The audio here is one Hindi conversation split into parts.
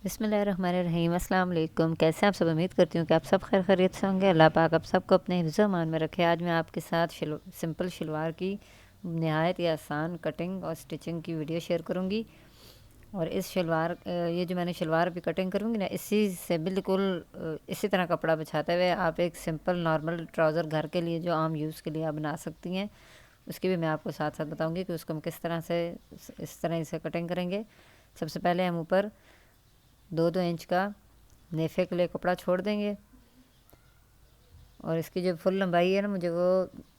बिस्मिल्लाहिर्रहमानिर्रहीम। अस्सलाम वालेकुम। कैसे हैं आप सब? उम्मीद करती हूँ कि आप सब खैर खैरियत से होंगे। अल्लाह पाक आप सबको अपने हिफ्ज़ अमान में रखे। आज मैं आपके साथ सिंपल शलवार की नहायत ही आसान कटिंग और स्टिचिंग की वीडियो शेयर करूँगी। और इस ये जो मैंने शलवार अभी कटिंग करूँगी ना, इसी से बिल्कुल इसी तरह कपड़ा बिछाते हुए आप एक सिंपल नॉर्मल ट्राउज़र घर के लिए जो आम यूज़ के लिए आप बना सकती हैं, उसकी भी मैं आपको साथ साथ बताऊँगी कि उसको हम किस तरह से इस तरह इसे कटिंग करेंगे। सबसे पहले हम ऊपर 2-2 इंच का नेफे के लिए कपड़ा छोड़ देंगे। और इसकी जो फुल लंबाई है ना, मुझे वो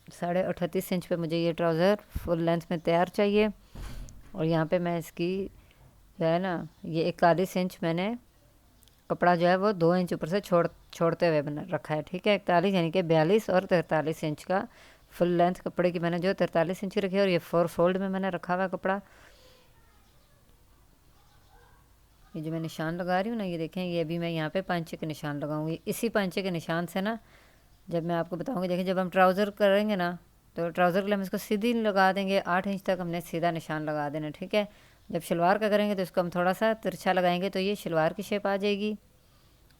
38.5 इंच पे मुझे ये ट्राउज़र फुल लेंथ में तैयार चाहिए। और यहाँ पे मैं इसकी जो है ना, ये 41 इंच मैंने कपड़ा जो है वो 2 इंच ऊपर से छोड़ते हुए बना रखा है। ठीक है, 41 यानी कि 42 और 43 इंच का फुल लेंथ कपड़े की मैंने जो 43 इंच रखी है। और ये 4 फोल्ड में मैंने रखा हुआ है कपड़ा। ये जो मैं निशान लगा रही हूँ ना, ये देखें, ये अभी मैं यहाँ पे पांचे के निशान लगाऊंगी। इसी पांचे के निशान से ना, जब मैं आपको बताऊंगी, देखिए जब हम ट्राउज़र करेंगे ना, तो ट्राउज़र के लिए हम इसको सीधी लगा देंगे। 8 इंच तक हमने सीधा निशान लगा देना। ठीक है, जब शलवार का करेंगे तो इसको हम थोड़ा सा तिरछा लगाएंगे, तो ये शलवार की शेप आ जाएगी।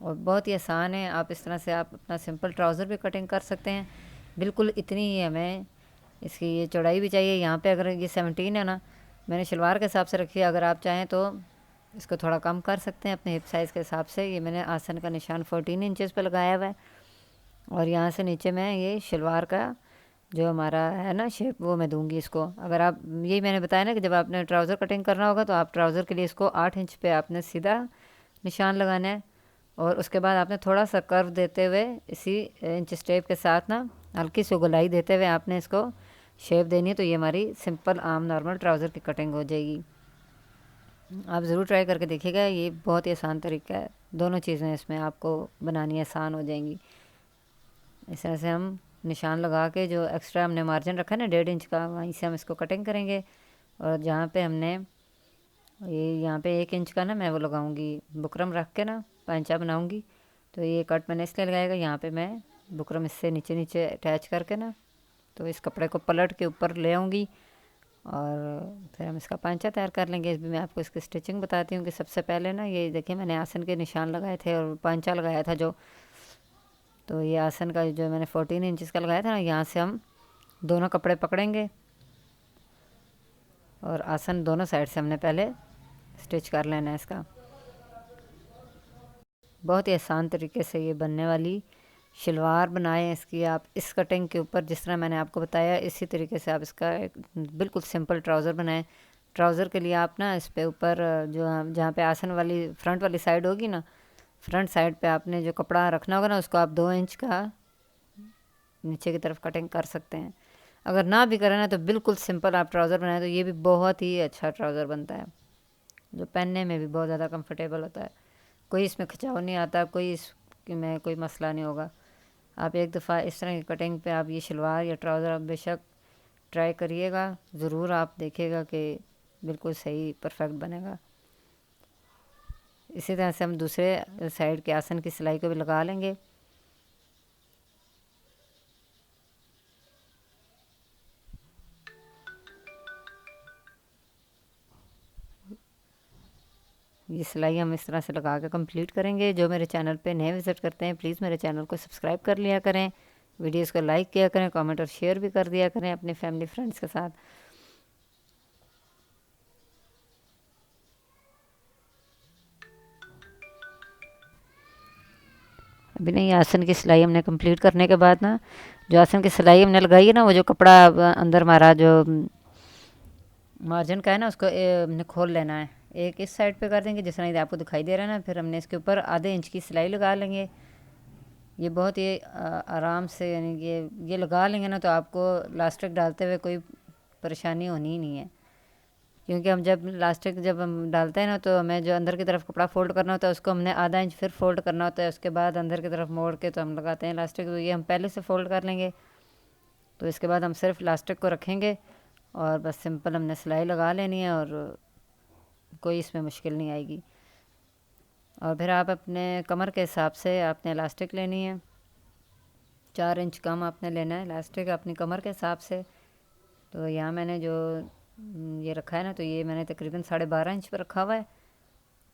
और बहुत ही आसान है। आप इस तरह से आप अपना सिंपल ट्राउज़र भी कटिंग कर सकते हैं। बिल्कुल इतनी ही हमें इसकी ये चौड़ाई भी चाहिए। यहाँ पे अगर ये 17 है ना, मैंने शलवार के हिसाब से रखी है। अगर आप चाहें तो इसको थोड़ा कम कर सकते हैं अपने हिप साइज़ के हिसाब से। ये मैंने आसन का निशान 14 इंचज़ पे लगाया हुआ है। और यहाँ से नीचे मैं ये शलवार का जो हमारा है ना शेप, वो मैं दूंगी इसको। अगर आप, यही मैंने बताया ना कि जब आपने ट्राउज़र कटिंग करना होगा तो आप ट्राउज़र के लिए इसको 8 इंच पे आपने सीधा निशान लगाना है। और उसके बाद आपने थोड़ा सा कर्व देते हुए इसी इंच स्टेप के साथ ना हल्की सी गोलाई देते हुए आपने इसको शेप देनी है। तो ये हमारी सिंपल आम नॉर्मल ट्राउज़र की कटिंग हो जाएगी। आप ज़रूर ट्राई करके देखिएगा। ये बहुत ही आसान तरीका है। दोनों चीज़ें इसमें आपको बनानी आसान हो जाएंगी। इस तरह से हम निशान लगा के जो एक्स्ट्रा हमने मार्जिन रखा है ना 1.5 इंच का, वहीं से हम इसको कटिंग करेंगे। और जहाँ पे हमने ये यहाँ पे 1 इंच का ना मैं वो लगाऊंगी बुकरम रख के ना पैंचा बनाऊंगी। तो ये कट मैंने इसलिए लगाएगा, यहाँ पे मैं बुकरम इससे नीचे नीचे अटैच करके ना, तो इस कपड़े को पलट के ऊपर ले आऊँगी। और फिर हम इसका पांचा तैयार कर लेंगे। इस भी मैं आपको इसकी स्टिचिंग बताती हूँ कि सबसे पहले ना, ये देखिए मैंने आसन के निशान लगाए थे और पांचा लगाया था जो, तो ये आसन का जो मैंने 14 इंचज़ का लगाया था ना, यहाँ से हम दोनों कपड़े पकड़ेंगे और आसन दोनों साइड से हमने पहले स्टिच कर लेना है इसका। बहुत ही आसान तरीके से ये बनने वाली शलवार बनाएं इसकी आप इस कटिंग के ऊपर, जिस तरह मैंने आपको बताया इसी तरीके से आप इसका एक बिल्कुल सिंपल ट्राउज़र बनाएं। ट्राउज़र के लिए आप ना इस पे ऊपर जो जहाँ पे आसन वाली फ्रंट वाली साइड होगी ना, फ्रंट साइड पे आपने जो कपड़ा रखना होगा ना, उसको आप 2 इंच का नीचे की तरफ कटिंग कर सकते हैं। अगर ना भी करें ना, तो बिल्कुल सिंपल आप ट्राउज़र बनाएं तो ये भी बहुत ही अच्छा ट्राउज़र बनता है, जो पहनने में भी बहुत ज़्यादा कंफर्टेबल होता है। कोई इसमें खिंचाव नहीं आता, कोई इसमें कोई मसला नहीं होगा। आप एक दफ़ा इस तरह की कटिंग पे आप ये शलवार या ट्राउज़र आप बेशक ट्राई करिएगा, ज़रूर आप देखिएगा कि बिल्कुल सही परफेक्ट बनेगा। इसी तरह से हम दूसरे साइड के आसन की सिलाई को भी लगा लेंगे। ये सिलाई हम इस तरह से लगा के कंप्लीट करेंगे। जो मेरे चैनल पे नए विज़िट करते हैं, प्लीज़ मेरे चैनल को सब्सक्राइब कर लिया करें, वीडियोस को लाइक किया करें, कमेंट और शेयर भी कर दिया करें अपने फैमिली फ्रेंड्स के साथ। अभी नहीं, आसन की सिलाई हमने कंप्लीट करने के बाद ना, जो आसन की सिलाई हमने लगाई है ना, वो जो कपड़ा अंदर हमारा जो मार्जिन का है ना, उसको हमने खोल लेना है। एक इस साइड पे कर देंगे जिस तरह आपको दिखाई दे रहा है ना, फिर हमने इसके ऊपर आधे इंच की सिलाई लगा लेंगे। ये बहुत ही आराम से, यानी ये लगा लेंगे ना, तो आपको लास्टिक डालते हुए कोई परेशानी होनी ही नहीं है। क्योंकि हम जब लास्टिक जब हम डालते हैं ना, तो हमें जो अंदर की तरफ कपड़ा फोल्ड करना होता है, उसको हमने आधा इंच फिर फोल्ड करना होता है, उसके बाद अंदर की तरफ मोड़ के तो हम लगाते हैं लास्टिक। तो ये हम पहले से फोल्ड कर लेंगे। तो इसके बाद हम सिर्फ लास्टिक को रखेंगे और बस सिंपल हमने सिलाई लगा लेनी है, और कोई इसमें मुश्किल नहीं आएगी। और फिर आप अपने कमर के हिसाब से आपने इलास्टिक लेनी है। 4 इंच कम आपने लेना है इलास्टिक अपनी कमर के हिसाब से। तो यहाँ मैंने जो ये रखा है ना, तो ये मैंने तकरीबन 12.5 इंच पर रखा हुआ है।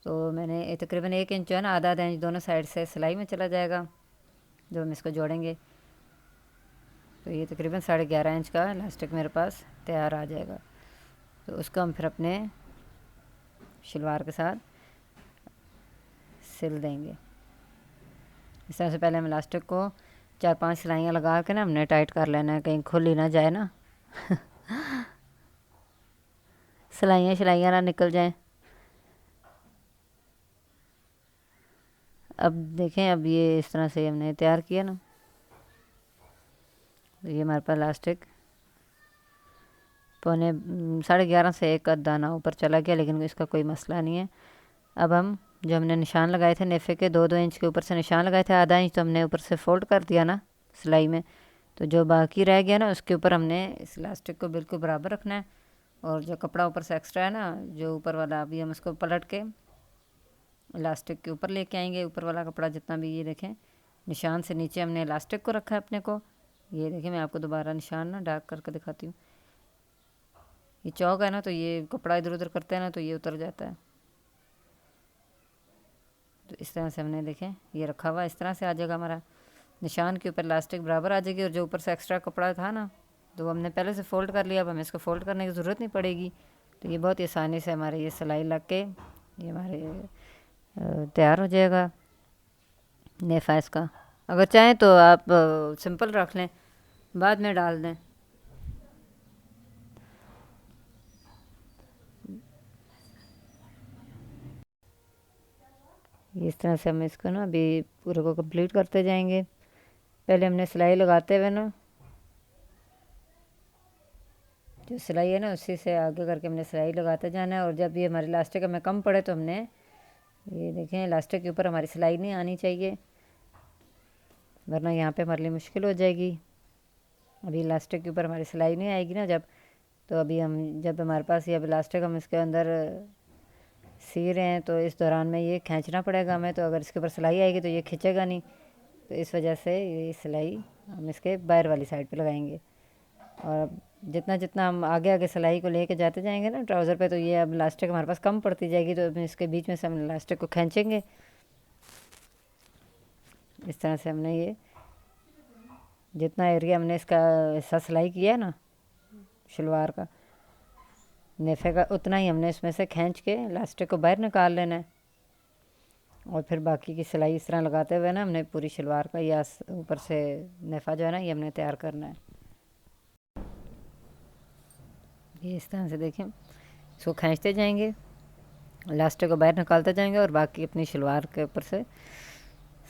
तो मैंने तकरीबन 1 इंच जो है ना, आधा आधा इंच दोनों साइड से सिलाई में चला जाएगा जो हम इसको जोड़ेंगे। तो ये तकरीबन 11.5 इंच का इलास्टिक मेरे पास तैयार आ जाएगा। तो उसको हम फिर अपने शलवार के साथ सिल देंगे। इस तरह से पहले हम इलास्टिक को 4-5 सिलाइयाँ लगा के ना हमने टाइट कर लेना है, कहीं खुल ही ना जाए ना सिलाइयाँ ना निकल जाएं। अब देखें, अब ये इस तरह से हमने तैयार किया ना, तो ये हमारे पास इलास्टिक 11:30 से 1 दाना ऊपर चला गया, लेकिन इसका कोई मसला नहीं है। अब हम जो हमने निशान लगाए थे नेफे के 2-2 इंच के ऊपर से निशान लगाए थे, आधा इंच तो हमने ऊपर से फोल्ड कर दिया ना सिलाई में। तो जो बाकी रह गया ना, उसके ऊपर हमने इस इलास्टिक को बिल्कुल बराबर रखना है। और जो कपड़ा ऊपर से एक्स्ट्रा है ना, जो ऊपर वाला, अभी हम उसको पलट के इलास्टिक के ऊपर लेके आएंगे। ऊपर वाला कपड़ा जितना भी, ये देखें निशान से नीचे हमने इलास्टिक को रखा है अपने को। ये देखें, मैं आपको दोबारा निशान ना डार्क करके दिखाती हूँ। ये चौक है ना, तो ये कपड़ा इधर उधर करते हैं ना, तो ये उतर जाता है। तो इस तरह से हमने देखें ये रखा हुआ, इस तरह से आ जाएगा हमारा निशान के ऊपर इलास्टिक बराबर आ जाएगी। और जो ऊपर से एक्स्ट्रा कपड़ा था ना, तो हमने पहले से फ़ोल्ड कर लिया, अब हमें इसको फ़ोल्ड करने की ज़रूरत नहीं पड़ेगी। तो ये बहुत आसानी से हमारे ये सिलाई लग के ये हमारे तैयार हो जाएगा नेफा इसका। अगर चाहें तो आप सिंपल रख लें, बाद में डाल दें। इस तरह से हम इसको ना अभी पूरे को कंप्लीट करते जाएंगे। पहले हमने सिलाई लगाते हुए ना, जो सिलाई है ना उसी से आगे करके हमने सिलाई लगाते जाना है। और जब ये हमारी इलास्टिक हमें कम पड़े तो हमने, ये देखें इलास्टिक के ऊपर हमारी सिलाई नहीं आनी चाहिए, वरना यहाँ पे हमारे लिए मुश्किल हो जाएगी। अभी इलास्टिक के ऊपर हमारी सिलाई नहीं आएगी ना जब, तो अभी हम जब हमारे पास ये अब इलास्टिक हम इसके अंदर सी रहे हैं, तो इस दौरान में ये खींचना पड़ेगा हमें। तो अगर इसके ऊपर सिलाई आएगी तो ये खींचेगा नहीं। तो इस वजह से ये सिलाई हम इसके बाहर वाली साइड पे लगाएंगे। और जितना जितना हम आगे आगे सिलाई को लेके जाते जाएंगे ना ट्राउज़र पे, तो ये अब इलास्टिक हमारे पास कम पड़ती जाएगी। तो इसके बीच में से हम इलास्टिक को खींचेंगे। इस तरह से हमने ये जितना एरिया हमने इसका हिस्सा सिलाई किया है ना शलवार का नेफे का, उतना ही हमने इसमें से खींच के इलास्टिक को बाहर निकाल लेना है। और फिर बाकी की सिलाई इस तरह लगाते हुए ना हमने पूरी शलवार का या ऊपर से नेफा जो है ना, ये हमने तैयार करना है। ये इस तरह से देखें, इसको खींचते जाएंगे, इलास्टिक को बाहर निकालते जाएंगे और बाकी अपनी शलवार के ऊपर से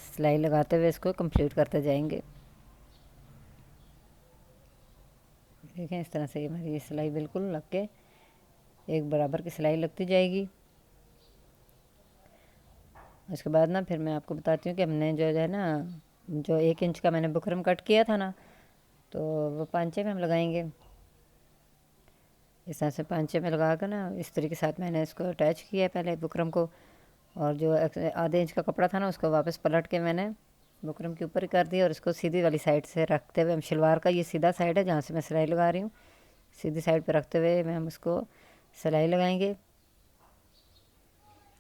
सिलाई लगाते हुए इसको कंप्लीट करते जाएंगे। देखें इस तरह से ये हमारी सिलाई बिल्कुल लग के एक बराबर की सिलाई लगती जाएगी। उसके बाद ना फिर मैं आपको बताती हूँ कि हमने जो है ना, जो 1 इंच का मैंने बुकरम कट किया था ना, तो वो पांचे में हम लगाएंगे। इस तरह से पांचे में लगा कर ना इस तरीके के साथ मैंने इसको अटैच किया है पहले बुकरम को। और जो आधे इंच का कपड़ा था ना, उसको वापस पलट के मैंने बुकरम के ऊपर ही कर दिया। और इसको सीधी वाली साइड से रखते हुए हम शलवार का ये सीधा साइड है जहाँ से मैं सिलाई लगा रही हूँ, सीधी साइड पे रखते हुए मैं हम उसको सिलाई लगाएंगे।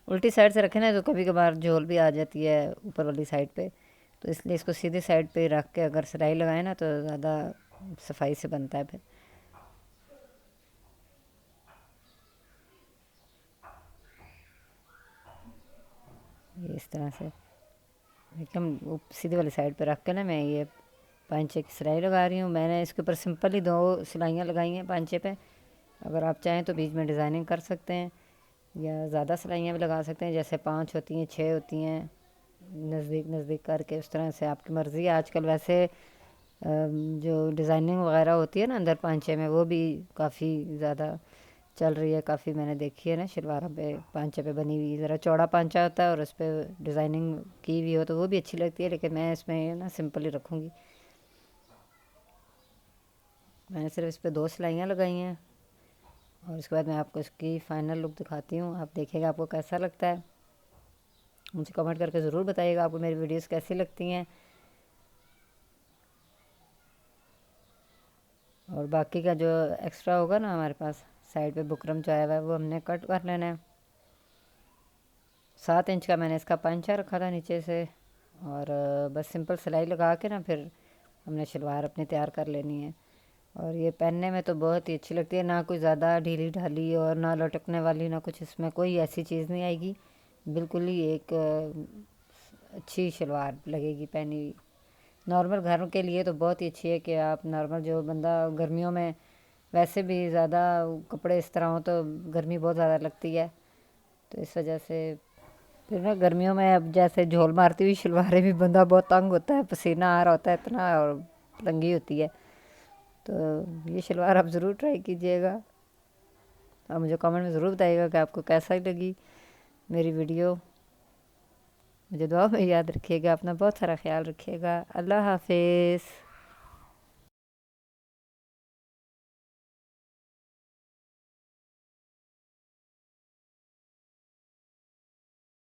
उल्टी साइड से रखें ना तो कभी कभार झोल भी आ जाती है ऊपर वाली साइड पे, तो इसलिए इसको सीधी साइड पे रख के अगर सिलाई लगाए ना तो ज़्यादा सफाई से बनता है फिर। ये इस तरह से देखिए, हम सीधी वाली साइड पे रख के ना मैं ये पांचे की सिलाई लगा रही हूँ। मैंने इसके ऊपर सिंपल ही 2 सिलाइयाँ लगाई हैं पांचे पे। अगर आप चाहें तो बीच में डिज़ाइनिंग कर सकते हैं या ज़्यादा सिलाइयाँ भी लगा सकते हैं, जैसे 5 होती हैं, 6 होती हैं, नज़दीक नज़दीक करके। उस तरह से आपकी मर्ज़ी है। आजकल वैसे जो डिज़ाइनिंग वगैरह होती है ना अंदर पांचे में, वो भी काफ़ी ज़्यादा चल रही है। काफ़ी मैंने देखी है ना शलवारों पे पांचे पे बनी हुई, ज़रा चौड़ा पांचा होता है और उस पर डिज़ाइनिंग की हुई हो तो वो भी अच्छी लगती है, लेकिन मैं इसमें ना सिंपल ही रखूँगी। मैंने सिर्फ इस पर 2 सिलाइयाँ लगाई हैं। और उसके बाद मैं आपको इसकी फ़ाइनल लुक दिखाती हूँ, आप देखिएगा आपको कैसा लगता है। मुझे कमेंट करके ज़रूर बताइएगा आपको मेरी वीडियोस कैसी लगती हैं। और बाकी का जो एक्स्ट्रा होगा ना हमारे पास साइड पे बुकरम जो आया हुआ है, वो हमने कट कर लेना है। 7 इंच का मैंने इसका पंचा रखा था नीचे से, और बस सिंपल सिलाई लगा के ना फिर हमने शलवार अपनी तैयार कर लेनी है। और ये पहनने में तो बहुत ही अच्छी लगती है, ना कोई ज़्यादा ढीली ढाली और ना लटकने वाली, ना कुछ इसमें कोई ऐसी चीज़ नहीं आएगी। बिल्कुल ही एक अच्छी शलवार लगेगी पहनी हुई। नॉर्मल घरों के लिए तो बहुत ही अच्छी है कि आप नॉर्मल, जो बंदा गर्मियों में वैसे भी ज़्यादा कपड़े इस तरह हो तो गर्मी बहुत ज़्यादा लगती है, तो इस वजह से फिर ना गर्मियों में अब जैसे झोल मारती हुई शलवारें भी बंदा बहुत तंग होता है, पसीना आ रहा होता है इतना, और तंगी होती है। तो ये शलवार आप ज़रूर ट्राई कीजिएगा और मुझे कमेंट में ज़रूर बताइएगा कि आपको कैसा लगी मेरी वीडियो। मुझे दुआ में याद रखिएगा, अपना बहुत सारा ख्याल रखिएगा। अल्लाह हाफिज़।